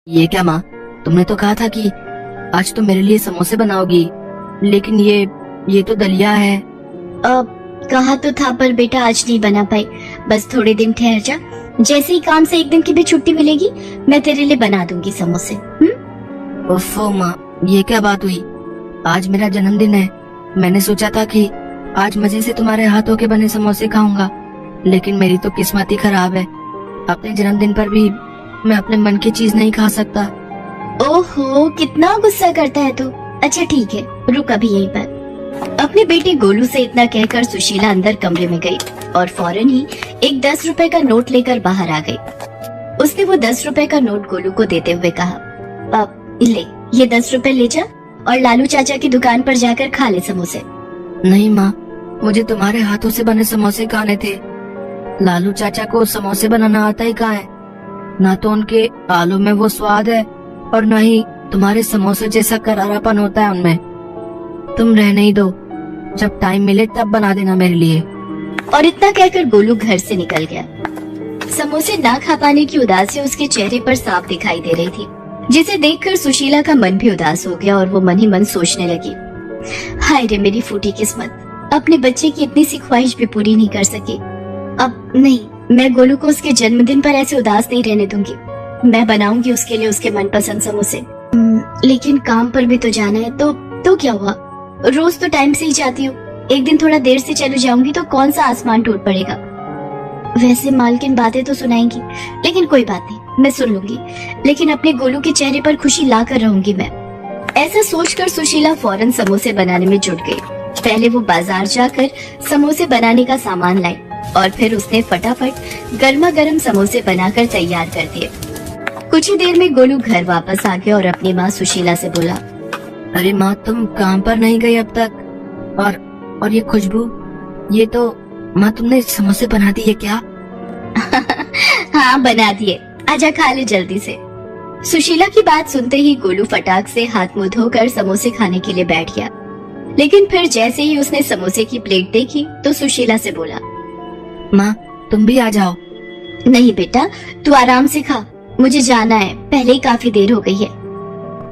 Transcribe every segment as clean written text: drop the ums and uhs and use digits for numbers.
ये क्या माँ, तुमने तो कहा था कि आज तुम मेरे लिए समोसे बनाओगी, लेकिन ये तो दलिया है। कहा तो था पर बेटा आज नहीं बना पाई। बस थोड़े दिन ठहर जा, जैसे ही काम से एक दिन की भी छुट्टी मिलेगी मैं तेरे लिए बना दूंगी समोसे। ओफो माँ, ये क्या बात हुई? आज मेरा जन्मदिन है। मैंने सोचा था कि आज मजे से तुम्हारे हाथों के बने समोसे खाऊंगा, लेकिन मेरी तो किस्मत ही खराब है। अपने जन्मदिन पर भी मैं अपने मन की चीज नहीं खा सकता। ओहो, कितना गुस्सा करता है तू। अच्छा ठीक है, रुक अभी यहीं पर। अपने बेटे गोलू से इतना कहकर सुशीला अंदर कमरे में गई और फौरन ही एक 10 रुपए का नोट लेकर बाहर आ गई। उसने वो 10 रुपए का नोट गोलू को देते हुए कहा, ले ये 10 रुपए ले जा और लालू चाचा की दुकान पर जाकर खा ले समोसे। नहीं माँ, मुझे तुम्हारे हाथों से बने समोसे खाने थे। लालू चाचा को समोसे बनाना आता ही कहाँ है? ना तो उनके आलू में वो स्वाद है और न ही तुम्हारे समोसे जैसा करारापन होता है उनमें। तुम रहने ही दो, जब टाइम मिले तब बना देना मेरे लिए। और इतना कहकर गोलू घर से निकल गया। समोसे ना खा पाने की उदासी उसके चेहरे पर साफ दिखाई दे रही थी, जिसे देखकर सुशीला का मन भी उदास हो गया और वो मन ही मन सोचने लगी, हाय रे मेरी फूटी किस्मत, अपने बच्चे की इतनी सी ख्वाहिश भी पूरी नहीं कर सकी। अब नहीं, मैं गोलू को उसके जन्मदिन पर ऐसे उदास नहीं रहने दूंगी। मैं बनाऊंगी उसके लिए उसके मनपसंद समोसे। लेकिन काम पर भी तो जाना है। तो क्या हुआ, रोज तो टाइम से ही जाती हूँ, एक दिन थोड़ा देर से चली जाऊंगी तो कौन सा आसमान टूट पड़ेगा। वैसे मालकिन बातें तो सुनाएंगी, लेकिन कोई बात नहीं, मैं सुन लूंगी, लेकिन अपने गोलू के चेहरे पर खुशी ला कर रहूंगी मैं। ऐसा सोचकर सुशीला फौरन समोसे बनाने में जुट गई। पहले वो बाजार जाकर समोसे बनाने का सामान लाई और फिर उसने फटाफट गर्मा गर्म समोसे बनाकर तैयार कर दिए। कुछ ही देर में गोलू घर वापस आ गया और अपनी माँ सुशीला से बोला, अरे माँ, तुम काम पर नहीं गई अब तक? और ये खुशबू, ये तो माँ तुमने समोसे बना दिए क्या? हाँ बना दिए, आजा खा ले जल्दी से। सुशीला की बात सुनते ही गोलू फटाक से हाथ मुंह धोकर समोसे खाने के लिए बैठ गया, लेकिन फिर जैसे ही उसने समोसे की प्लेट देखी तो सुशीला से बोला, माँ तुम भी आ जाओ। नहीं बेटा, तू आराम से खा, मुझे जाना है, पहले ही काफी देर हो गई है।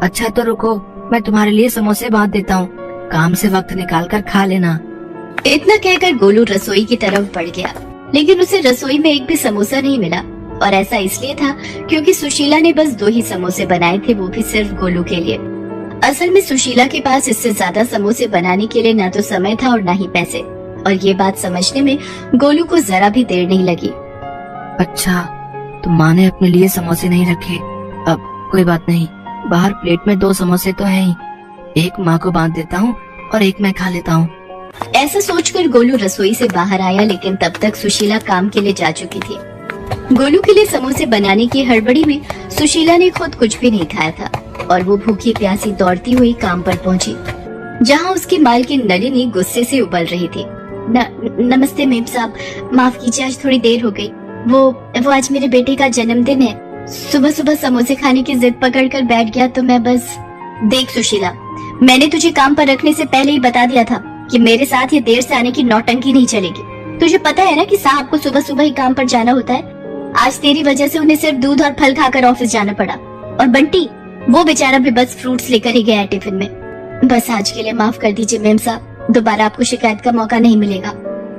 अच्छा तो रुको, मैं तुम्हारे लिए समोसे बांध देता हूँ, काम से वक्त निकाल कर खा लेना। इतना कहकर गोलू रसोई की तरफ बढ़ गया, लेकिन उसे रसोई में एक भी समोसा नहीं मिला। और ऐसा इसलिए था क्योंकि सुशीला ने बस 2 ही समोसे बनाए थे, वो भी सिर्फ गोलू के लिए। असल में सुशीला के पास इससे ज्यादा समोसे बनाने के लिए न तो समय था और न ही पैसे, और ये बात समझने में गोलू को जरा भी देर नहीं लगी। अच्छा, तो माँ ने अपने लिए समोसे नहीं रखे। अब कोई बात नहीं, बाहर प्लेट में 2 समोसे तो हैं ही, एक माँ को बांध देता हूँ और एक मैं खा लेता हूँ। ऐसा सोचकर गोलू रसोई से बाहर आया, लेकिन तब तक सुशीला काम के लिए जा चुकी थी। गोलू के लिए समोसे बनाने की हड़बड़ी में सुशीला ने खुद कुछ भी नहीं खाया था और वो भूखी प्यासी दौड़ती हुई काम पर पहुंची, जहां उसकी मालकिन नलिनी गुस्से से उबल रही थी। नमस्ते मेम साहब, माफ कीजिए आज थोड़ी देर हो गई। वो आज मेरे बेटे का जन्मदिन है। सुबह सुबह समोसे खाने की जिद पकड़ कर बैठ गया तो मैं बस। देख सुशीला, मैंने तुझे काम पर रखने से पहले ही बता दिया था कि मेरे साथ ये देर से आने की नौटंकी नहीं चलेगी। तुझे पता है ना कि साहब को सुबह सुबह ही काम पर जाना होता है। आज तेरी वजह से उन्हें सिर्फ दूध और फल खाकर ऑफिस जाना पड़ा, और बंटी वो बेचारा भी बस फ्रूट्स लेकर ही गया है टिफिन में। बस आज के लिए माफ कर दीजिए मेम साहब, दोबारा आपको शिकायत का मौका नहीं मिलेगा।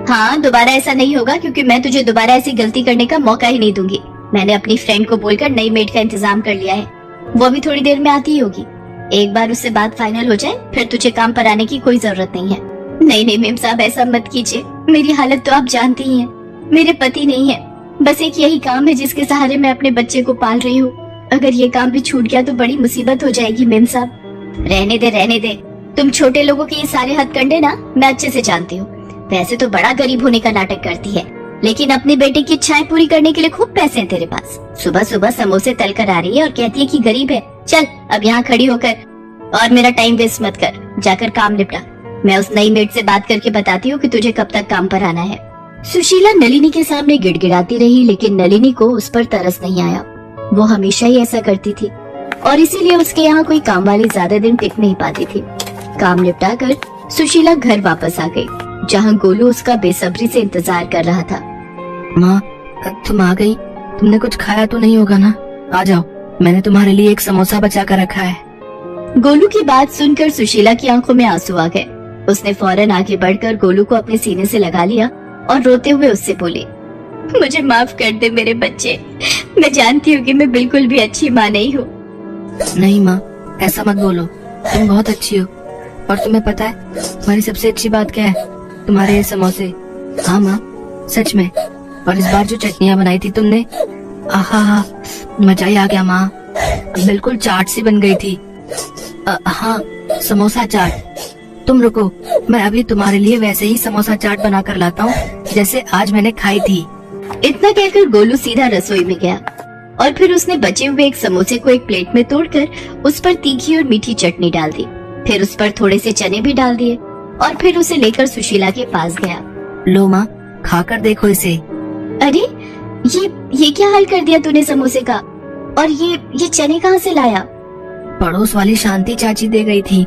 हाँ, दोबारा ऐसा नहीं होगा, क्योंकि मैं तुझे दोबारा ऐसी गलती करने का मौका ही नहीं दूंगी। मैंने अपनी फ्रेंड को बोलकर नई मेड का इंतजाम कर लिया है, वो भी थोड़ी देर में आती ही होगी। एक बार उससे बात फाइनल हो जाए फिर तुझे काम पर आने की कोई जरूरत नहीं है। नहीं मेम साहब, ऐसा मत कीजिए, मेरी हालत तो आप जानती ही हैं। मेरे पति नहीं है, बस एक यही काम है जिसके सहारे मैं अपने बच्चे को पाल रही हूँ। अगर ये काम भी छूट गया तो बड़ी मुसीबत हो जाएगी मेम साहब। रहने दे, तुम छोटे लोगों के ये सारे हथकंडे ना मैं अच्छे से जानती हूँ। वैसे तो बड़ा गरीब होने का नाटक करती है, लेकिन अपने बेटे की इच्छाएं पूरी करने के लिए खूब पैसे हैं तेरे पास। सुबह सुबह समोसे तल कर आ रही है और कहती है कि गरीब है। चल अब यहाँ खड़ी होकर और मेरा टाइम वेस्ट मत कर, जाकर काम निपटा। मैं उस नई मेड से बात करके बताती हूँ कि तुझे कब तक काम पर आना है। सुशीला नलिनी के सामने गिड़गिड़ाती रही, लेकिन नलिनी को उस पर तरस नहीं आया। वो हमेशा ही ऐसा करती थी और इसीलिए उसके यहाँ कोई काम वाली ज्यादा दिन टिक नहीं पाती थी। काम निपटा कर सुशीला घर वापस आ गई, जहाँ गोलू उसका बेसब्री से इंतजार कर रहा था। माँ तुम आ गई, तुमने कुछ खाया तो नहीं होगा ना? आ जाओ, मैंने तुम्हारे लिए एक समोसा बचा कर रखा है। गोलू की बात सुनकर सुशीला की आंखों में आंसू आ गए। उसने फौरन आगे बढ़कर गोलू को अपने सीने से लगा लिया और रोते हुए उससे बोली, मुझे माफ कर दे मेरे बच्चे, मैं जानती हूँ कि मैं बिल्कुल भी अच्छी माँ नहीं हूँ। नहीं माँ, ऐसा मत बोलो, तुम बहुत अच्छी हो। और तुम्हें पता है तुम्हारी सबसे अच्छी बात क्या है? तुम्हारे ये समोसे। हाँ माँ, सच में। और इस बार जो चटनियाँ बनाई थी तुमने, आहा, मजा ही आ गया माँ, बिल्कुल चाट सी बन गई थी। हाँ, समोसा चाट। तुम रुको, मैं अभी तुम्हारे लिए वैसे ही समोसा चाट बना कर लाता हूँ जैसे आज मैंने खाई थी। इतना कहकर गोलू सीधा रसोई में गया और फिर उसने बचे हुए एक समोसे को एक प्लेट में तोड़कर उस पर तीखी और मीठी चटनी डाल दी। फिर उस पर थोड़े से चने भी डाल दिए और फिर उसे लेकर सुशीला के पास गया। लो माँ, खाकर देखो इसे। अरे ये क्या हाल कर दिया तूने समोसे का? और ये चने कहाँ से लाया? पड़ोस वाली शांति चाची दे गई थी।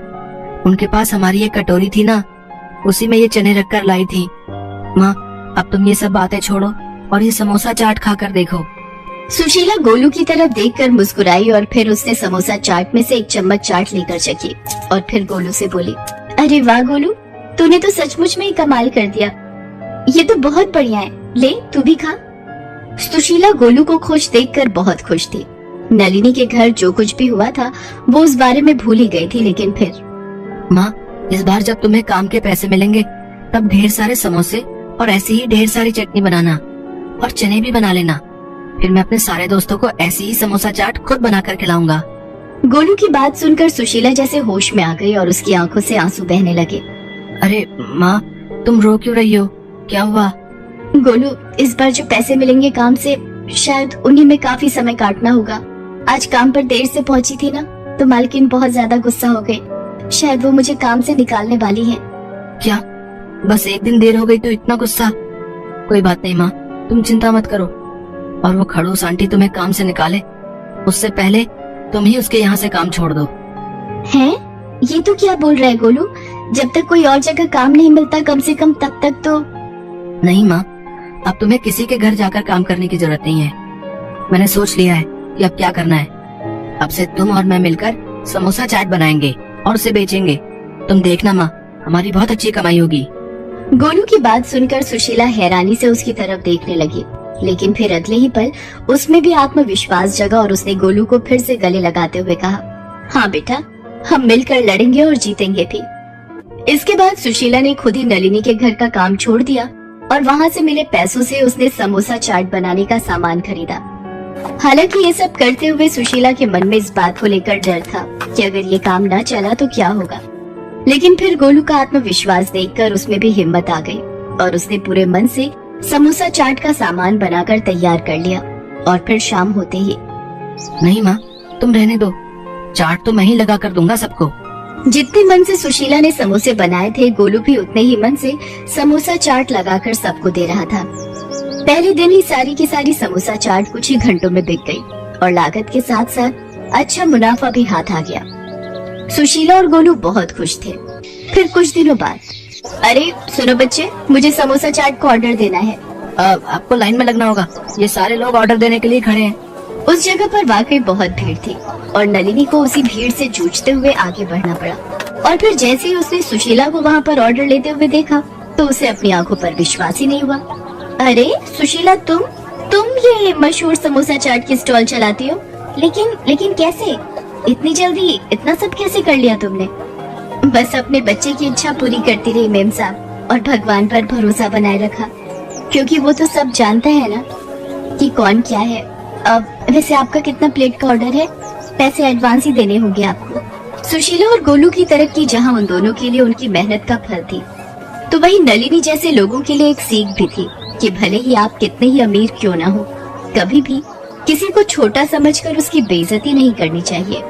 उनके पास हमारी एक कटोरी थी ना, उसी में ये चने रखकर लाई थी। माँ, अब तुम ये सब बातें छोड़ो और ये समोसा चाट खाकर देखो। सुशीला गोलू की तरफ देखकर मुस्कुराई और फिर उसने समोसा चाट में से एक चम्मच चाट लेकर चखी और फिर गोलू से बोली, अरे वाह गोलू, तूने तो सचमुच में ही कमाल कर दिया। ये तो बहुत बढ़िया है, ले तू भी खा। सुशीला गोलू को खुश देखकर बहुत खुश थी। नलिनी के घर जो कुछ भी हुआ था वो उस बारे में भूल ही गई थी। लेकिन फिर माँ, इस बार जब तुम्हें काम के पैसे मिलेंगे तब ढेर सारे समोसे और ऐसे ही ढेर सारी चटनी बनाना और चने भी बना लेना। फिर मैं अपने सारे दोस्तों को ऐसी ही समोसा चाट खुद बनाकर खिलाऊंगा। गोलू की बात सुनकर सुशीला जैसे होश में आ गई और उसकी आंखों से आंसू बहने लगे। अरे माँ, तुम रो क्यों रही हो? क्या हुआ? गोलू, इस बार जो पैसे मिलेंगे काम से, शायद उन्हीं में काफी समय काटना होगा। आज काम पर देर से पहुंची थी ना, तो मालकिन बहुत ज्यादा गुस्सा हो गई। शायद वो मुझे काम से निकालने वाली है। क्या? बस एक दिन देर हो गई तो इतना गुस्सा? कोई बात नहीं माँ, तुम चिंता मत करो। और वो खड़ूस आंटी तुम्हें काम से निकाले उससे पहले तुम ही उसके यहाँ से काम छोड़ दो। हैं? ये तो क्या बोल रहा है गोलू? जब तक कोई और जगह काम नहीं मिलता कम से कम तब तक तो। नहीं माँ, अब तुम्हें किसी के घर जाकर काम करने की जरूरत नहीं है। मैंने सोच लिया है कि अब क्या करना है। अब से तुम और मैं मिलकर समोसा चाट बनाएंगे और उसे बेचेंगे। तुम देखना माँ, हमारी बहुत अच्छी कमाई होगी। गोलू की बात सुनकर सुशीला हैरानी से उसकी तरफ देखने लगी, लेकिन फिर अगले ही पल उसमें भी आत्मविश्वास जगा और उसने गोलू को फिर से गले लगाते हुए कहा, हाँ बेटा, हम मिलकर लड़ेंगे और जीतेंगे भी। इसके बाद सुशीला ने खुद ही नलिनी के घर का काम छोड़ दिया और वहाँ से मिले पैसों से उसने समोसा चाट बनाने का सामान खरीदा। हालांकि ये सब करते हुए सुशीला के मन में इस बात को लेकर डर था कि अगर ये काम न चला तो क्या होगा। लेकिन फिर गोलू का आत्मविश्वास देखकर उसमें भी हिम्मत आ गई और उसने पूरे मन से समोसा चाट का सामान बनाकर तैयार कर लिया। और फिर शाम होते ही, नहीं माँ, तुम रहने दो, चाट तो मैं ही लगा कर दूंगा सबको। जितने मन से सुशीला ने समोसे बनाए थे, गोलू भी उतने ही मन से समोसा चाट लगाकर सबको दे रहा था। पहले दिन ही सारी की सारी समोसा चाट कुछ ही घंटों में बिक गई और लागत के साथ साथ अच्छा मुनाफा भी हाथ आ गया। सुशीला और गोलू बहुत खुश थे। फिर कुछ दिनों बाद, अरे सुनो बच्चे, मुझे समोसा चाट को ऑर्डर देना है। आपको लाइन में लगना होगा, ये सारे लोग ऑर्डर देने के लिए खड़े हैं। उस जगह पर वाकई बहुत भीड़ थी और नलिनी को उसी भीड़ से जूझते हुए आगे बढ़ना पड़ा। और फिर जैसे ही उसने सुशीला को वहाँ पर ऑर्डर लेते हुए देखा तो उसे अपनी आंखों पर विश्वास ही नहीं हुआ। अरे सुशीला, तुम ये मशहूर समोसा चाट की स्टॉल चलाती हो? लेकिन कैसे? इतनी जल्दी इतना सब कैसे कर लिया तुमने? बस अपने बच्चे की इच्छा पूरी करती रही मेम साहब, और भगवान पर भरोसा बनाए रखा, क्योंकि वो तो सब जानता है ना कि कौन क्या है। अब वैसे आपका कितना प्लेट का ऑर्डर है? पैसे एडवांस ही देने होंगे आपको। सुशीला और गोलू की तरक्की जहाँ उन दोनों के लिए उनकी मेहनत का फल थी, तो वही नलिनी जैसे लोगों के लिए एक सीख भी थी कि भले ही आप कितने ही अमीर क्यों ना हो, कभी भी किसी को छोटा समझकर उसकी बेइज्जती नहीं करनी चाहिए।